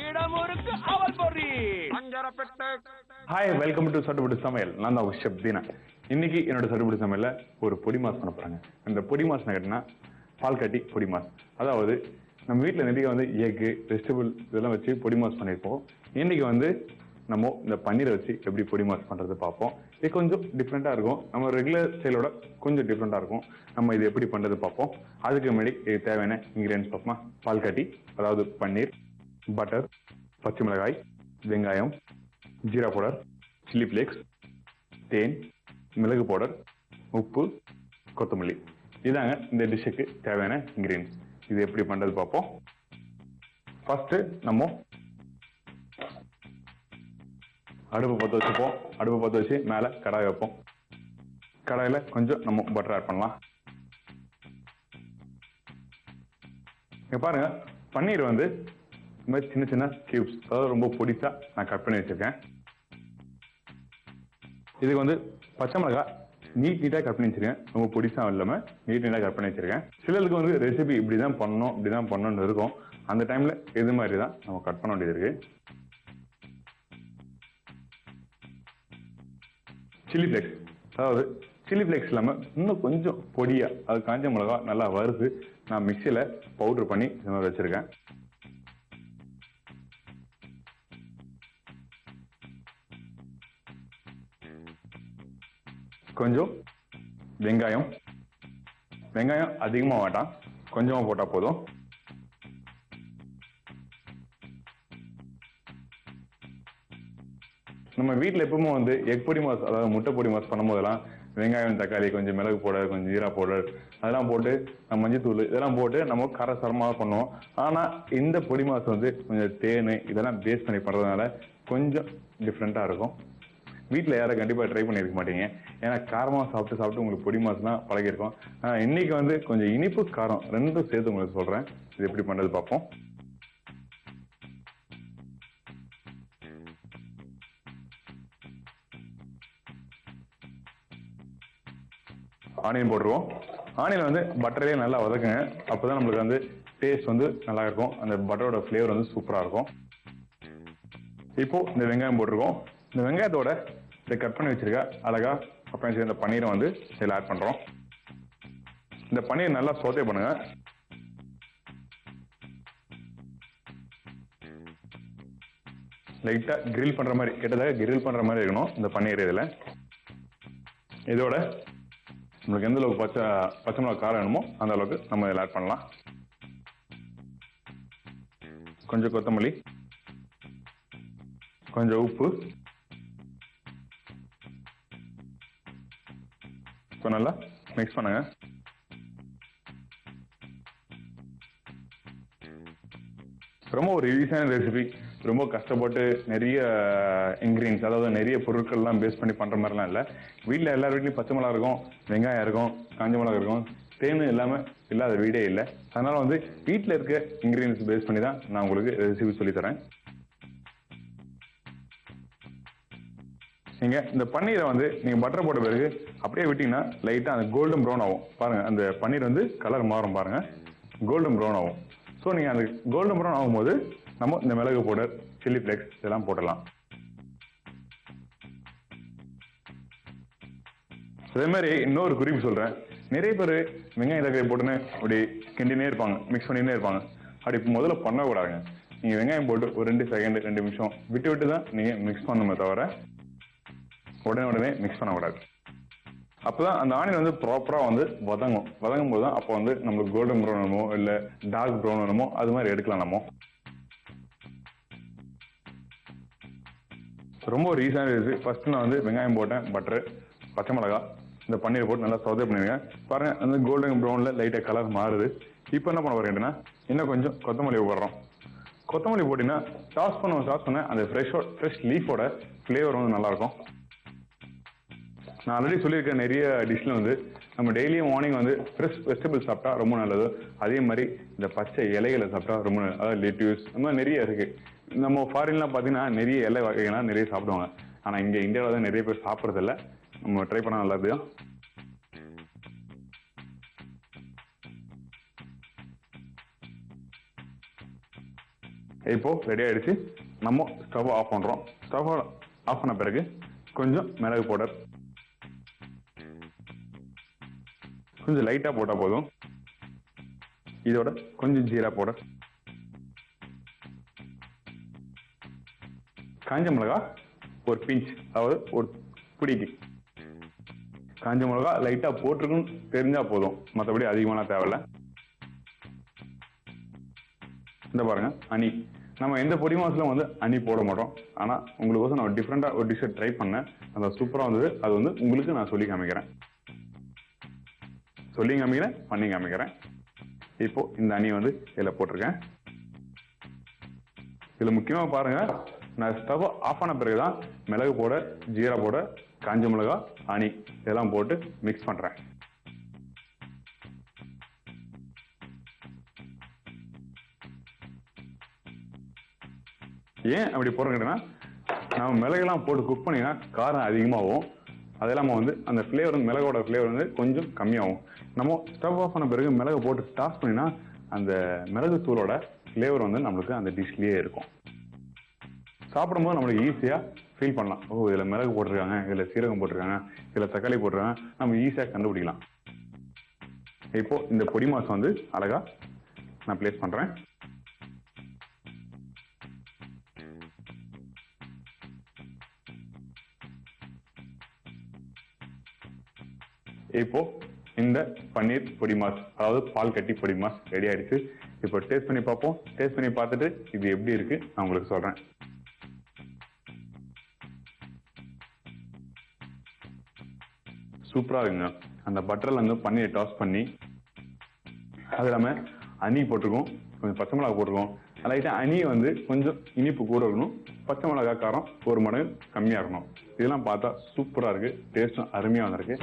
இடமுருக்கு அவல் பொறி அஞ்சரப்பெட்டு. Hi, welcome to சட்டுப்பட்டு சமையல். நான் தான் உஷப் தீனா. இன்னைக்கு என்னோட சட்டுப்பட்டு சமையல்ல ஒரு பொடி மாஸ் பண்ண போறாங்க. அந்த பொடி மாஸ் கேட்டினா பால் கட்டி பொடி மாஸ். அதாவது நம்ம வீட்டில் நிறைய வந்து எக்கு, வெஜிடபிள் இதெல்லாம் வச்சு பொடி மாஸ் பண்ணியிருப்போம். இன்னைக்கு வந்து நம்ம இந்த பன்னீரை வச்சு எப்படி பொடி மாஸ் பண்ணுறது பார்ப்போம். இது கொஞ்சம் டிஃப்ரெண்ட்டாக இருக்கும். நம்ம ரெகுலர் ஸ்டைலோட கொஞ்சம் டிஃப்ரெண்ட்டாக இருக்கும். நம்ம இது எப்படி பண்ணுறது பார்ப்போம். அதுக்கு முன்னாடி இது தேவையான இன்க்ரீடியன்ஸ் பார்ப்போமா. பால் கட்டி, அதாவது பன்னீர், பட்டர், பச்சை மிளகாய், வெங்காயம், ஜீரா பவுடர், சில்லி ஃப்ளேக்ஸ், தேன், மிளகு பவுடர், உப்பு, கொத்தமல்லி. இதாங்க இந்த டிஷ்ஷுக்கு தேவையான இன்க்ரீடியன்ஸ். இது எப்படி பண்ணுறது பார்ப்போம். ஃபர்ஸ்ட்டு நம்ம அடுப்பு பற்ற வச்சுப்போம். அடுப்பு பற்ற வச்சு மேலே கடாய் வைப்போம். கடாயில் கொஞ்சம் நம்ம பட்டர் ஆட் பண்ணலாம். இங்கே பாருங்க, பன்னீர் வந்து இந்த மாதிரி சின்ன சின்ன கியூப்ஸ், அதாவது ரொம்ப பொடிசா நான் கட் பண்ணி வச்சிருக்கேன். இதுக்கு வந்து பச்சை மிளகாய் நீட்டாக கட் பண்ணி வச்சிருக்கேன். ரொம்ப பொடிசா இல்லாமல் நீட்டாக கட் பண்ணி வச்சிருக்கேன். சிலருக்கு வந்து ரெசிபி இப்படி தான் பண்ணணும், இப்படி தான் பண்ணணும்னு இருக்கும். அந்த டைமில் இது மாதிரி தான் நம்ம கட் பண்ண வேண்டியது இருக்கு. சில்லி ஃப்ளேக்ஸ், அதாவது சில்லி ஃப்ளேக்ஸ் இல்லாமல் இன்னும் கொஞ்சம் பொடியா, அது காஞ்ச மிளகா நல்லா வறுத்து நான் மிக்சியில் பவுடர் பண்ணி இந்த மாதிரி வச்சிருக்கேன். கொஞ்சம் வெங்காயம், வெங்காயம் அதிகமாக வேண்டாம், கொஞ்சமாக போட்டால் போதும். நம்ம வீட்டில் எப்பவுமே வந்து எக் பொடி மாஸ், அதாவது முட்டை பொடி மாஸ் பண்ணும்போதெல்லாம் வெங்காயம், தக்காளி, கொஞ்சம் மிளகு பவுடர், கொஞ்சம் ஜீரா பவுடர் அதெல்லாம் போட்டு நம்ம மஞ்சத்தூள் இதெல்லாம் போட்டு நம்ம காரசாரமாக பண்ணுவோம். ஆனால் இந்த பொடி மாஸ் வந்து கொஞ்சம் தேன் இதெல்லாம் பேஸ் பண்ணி பண்ணுறதுனால கொஞ்சம் டிஃப்ரெண்ட்டாக இருக்கும். வீட்டில் யாரும் கண்டிப்பாக ட்ரை பண்ணியிருக்க மாட்டீங்க. ஏன்னா காரமாக சாப்பிட்டு சாப்பிட்டு உங்களுக்கு பொடி மாஸ் தான் பழகிருக்கும். இன்னைக்கு வந்து கொஞ்சம் இனிப்பு காரம் ரெண்டும் சேர்த்து உங்களுக்கு சொல்கிறேன். இது எப்படி பண்ணுறது பார்ப்போம். ஆனியன் போட்டுருவோம். ஆனியன் வந்து பட்டர்லேயே நல்லா வதக்குங்க. அப்போ தான் நம்மளுக்கு வந்து டேஸ்ட் வந்து நல்லா இருக்கும். அந்த பட்டரோட ஃப்ளேவர் வந்து சூப்பராக இருக்கும். இப்போ இந்த வெங்காயம் போட்டிருக்கோம். இந்த வெங்காயத்தோட இதை கட் பண்ணி வச்சிருக்க அழகா அப்புறம் இந்த பன்னீரை வந்து இதில் ஆட் பண்ணுறோம். இந்த பன்னீர் நல்லா சோத்தே பண்ணுங்க. லைட்டாக கிரில் பண்ணுற மாதிரி, கிட்டத்தட்ட கிரில் பண்ணுற மாதிரி இருக்கணும் இந்த பன்னீர். இதில் இதோட நம்மளுக்கு எந்த அளவுக்கு பச்சை மிளகா காரம் வேணுமோ அந்த அளவுக்கு நம்ம இதில் ஆட் பண்ணலாம். கொஞ்சம் கொத்தமல்லி, கொஞ்சம் உப்பு, இப்போ நல்லா மிக்ஸ் பண்ணுங்க. ரொம்ப ஒரு ஈஸியான ரெசிபி. ரொம்ப கஷ்டப்பட்டு நிறைய இன்கிரீடியன்ஸ், அதாவது நிறைய பொருட்கள்லாம் பேஸ் பண்ணி பண்ணுற மாதிரிலாம் இல்லை. வீட்டில் எல்லார் வீட்லையும் பச்சை மிளகா இருக்கும், வெங்காயம் இருக்கும், காஞ்ச மிளகா இருக்கும், தேன் எல்லாமே இல்லாத வீடே இல்லை. அதனால வந்து வீட்டில் இருக்க இன்கிரீடியன்ஸ் பேஸ் பண்ணி தான் நான் உங்களுக்கு ரெசிபி சொல்லித்தரேன். நீங்கள் இந்த பன்னீரை வந்து நீங்கள் பட்டர் போட்ட பிறகு அப்படியே விட்டீங்கன்னா லைட்டாக அந்த கோல்டன் ப்ரௌன் ஆகும். பாருங்கள், அந்த பன்னீர் வந்து கலர் மாறும் பாருங்கள், கோல்டன் ப்ரௌன் ஆகும். ஸோ நீங்கள் அந்த கோல்டன் ப்ரௌன் ஆகும்போது நம்ம இந்த மிளகு பவுடர், சில்லி ஃப்ளேக்ஸ் இதெல்லாம் போடலாம். அதே மாதிரி இன்னொரு குறிப்பு சொல்கிறேன். நிறைய பேர் வெங்காயம் தக்காளி போட்டுன்னு அப்படி கிண்டினே இருப்பாங்க, மிக்ஸ் பண்ணினே இருப்பாங்க. அப்படி முதல்ல பண்ணக்கூடாதுங்க. நீங்கள் வெங்காயம் போட்டு ஒரு 2 செகண்ட் 2 நிமிஷம் விட்டு விட்டு தான் நீங்கள் மிக்ஸ் பண்ணணுமே தவிர உடனே மிக்ஸ் பண்ணக்கூடாது. அப்போதான் அந்த ஆனியன் வந்து ப்ராப்பராக வந்து வதங்கும் போது தான் அப்போ வந்து நம்மளுக்கு கோல்டன் ப்ரௌன் வேணுமோ இல்லை டார்க் ப்ரௌன் வேணுமோ அது மாதிரி எடுக்கலாம். நம்ம ரொம்ப ஒரு ஈஸியான இருக்குது. ஃபர்ஸ்ட் நான் வந்து வெங்காயம் போட்டேன், பட்டரு, பச்சை மிளகா, இந்த பன்னீர் போட்டு நல்லா சோதனை பண்ணிடுங்க. பாருங்க, அந்த கோல்டன் ப்ரௌனில் லைட்டாக கலர் மாறுது. இப்போ என்ன பண்ண போறேன்னா இன்னும் கொஞ்சம் கொத்தமல்லி போடுறோம். கொத்தமல்லி போட்டிங்கன்னா சாஸ் பண்ண அந்த ஃப்ரெஷ் லீஃபோட ஃப்ளேவர் வந்து நல்லாயிருக்கும். நான் ஆல்ரெடி சொல்லியிருக்கேன், நிறைய டிஷ்ஷில் வந்து நம்ம டெய்லியும் மார்னிங் வந்து ஃப்ரெஷ் வெஜிடபிள்ஸ் சாப்பிட்டா ரொம்ப நல்லது. அதே மாதிரி இந்த பச்சை இலைகளை சாப்பிட்டா ரொம்ப நல்லது. அதாவது லெட்யூஸ் இந்த மாதிரி நிறைய இருக்குது. நம்ம ஃபாரின்லாம் பார்த்தீங்கன்னா நிறைய இலை வகைகள்லாம் நிறைய சாப்பிடுவாங்க. ஆனால் இங்கே இந்தியாவில் தான் நிறைய பேர் சாப்பிட்றதில்ல. நம்ம ட்ரை பண்ணால் நல்லது. இப்போ ரெடி ஆயிடுச்சு. நம்ம ஸ்டவ் ஆஃப் பண்றோம். ஸ்டவ் ஆஃப் பண்ண பிறகு கொஞ்சம் மிளகு பவுடர் கொஞ்சம் லைட்டா போட்டா போதும். இதோட கொஞ்சம் ஜீரா பவுடர், காஞ்ச மிளகா ஒரு பிஞ்ச், அதாவது ஒரு பிடிக்கு காஞ்ச மிளகா லைட்டா போட்டிருக்குன்னு தெரிஞ்சா போதும், மற்றபடி அதிகமான தேவையில்ல. இந்த பாருங்க ஹனி. நம்ம எந்த பொடி மாசுல வந்து ஹனி போட மாட்டோம். ஆனா உங்களுக்கு நான் டிஃப்ரெண்டா ஒரு டிஷ் ட்ரை பண்ணேன். அந்த சூப்பரா வந்தது. அது வந்து உங்களுக்கு நான் சொல்லி காமிக்கிறேன், பண்ணி காமிக்கிறேன். இப்போ இந்த ஹனி வந்து இதுல போட்டிருக்கேன். இதுல முக்கியமா பாருங்க, நான் ஸ்டவ் ஆஃப் பண்ண பிறகுதான் மிளகு பவுடர், ஜீரா பவுடர், காஞ்ச மிளகா, ஹனி இதெல்லாம் போட்டு மிக்ஸ் பண்றேன். ஏன் அப்படி போடுறேன்னா, நம்ம மிளகுலாம் போட்டு குக் பண்ணினா காரம் அதிகமாகும். அது இல்லாமல் வந்து அந்த ஃப்ளேவர், மிளகோட ஃப்ளேவர் வந்து கொஞ்சம் கம்மியாகும். நம்ம ஸ்டவ் ஆஃப் பண்ண பிறகு மிளகு போட்டு டாஸ் பண்ணினா அந்த மிளகு தூளோட ஃப்ளேவர் வந்து நம்மளுக்கு அந்த டிஷ்லேயே இருக்கும். சாப்பிடும்போது நம்மளுக்கு ஈஸியாக ஃபீல் பண்ணலாம். ஓ, இதில் மிளகு போட்டிருக்காங்க, இதில் சீரகம் போட்டிருக்காங்க, இதில் தக்காளி போட்டிருக்காங்க, நம்ம ஈஸியாக கண்டுபிடிக்கலாம். இப்போ இந்த பொடி மாஸ் வந்து அழகா நான் பிளேஸ் பண்ணுறேன். இப்போ இந்த பன்னீர் பொடி மாஸ், அதாவது பால் கட்டி பொடி மாஸ் ரெடி ஆயிடுச்சு. இப்போ டேஸ்ட் பண்ணி பார்ப்போம். டேஸ்ட் பண்ணி பார்த்துட்டு இது எப்படி இருக்கு நான் உங்களுக்கு சொல்றேன். சூப்பரா இருக்குங்க. அந்த பட்டர்ல இருந்து பன்னீரை டாஸ் பண்ணி, அது இல்லாம ஹனி போட்டிருக்கோம், கொஞ்சம் பச்சை மிளகா போட்டிருக்கோம். லைட்டா ஹனி வந்து கொஞ்சம் இனிப்பு கூட இருக்கணும், பச்சை மிளகா காரம் ஒரு மடங்கு கம்மியா இருக்கணும். இதெல்லாம் பார்த்தா சூப்பரா இருக்கு. டேஸ்டும் அருமையா வந்திருக்கு.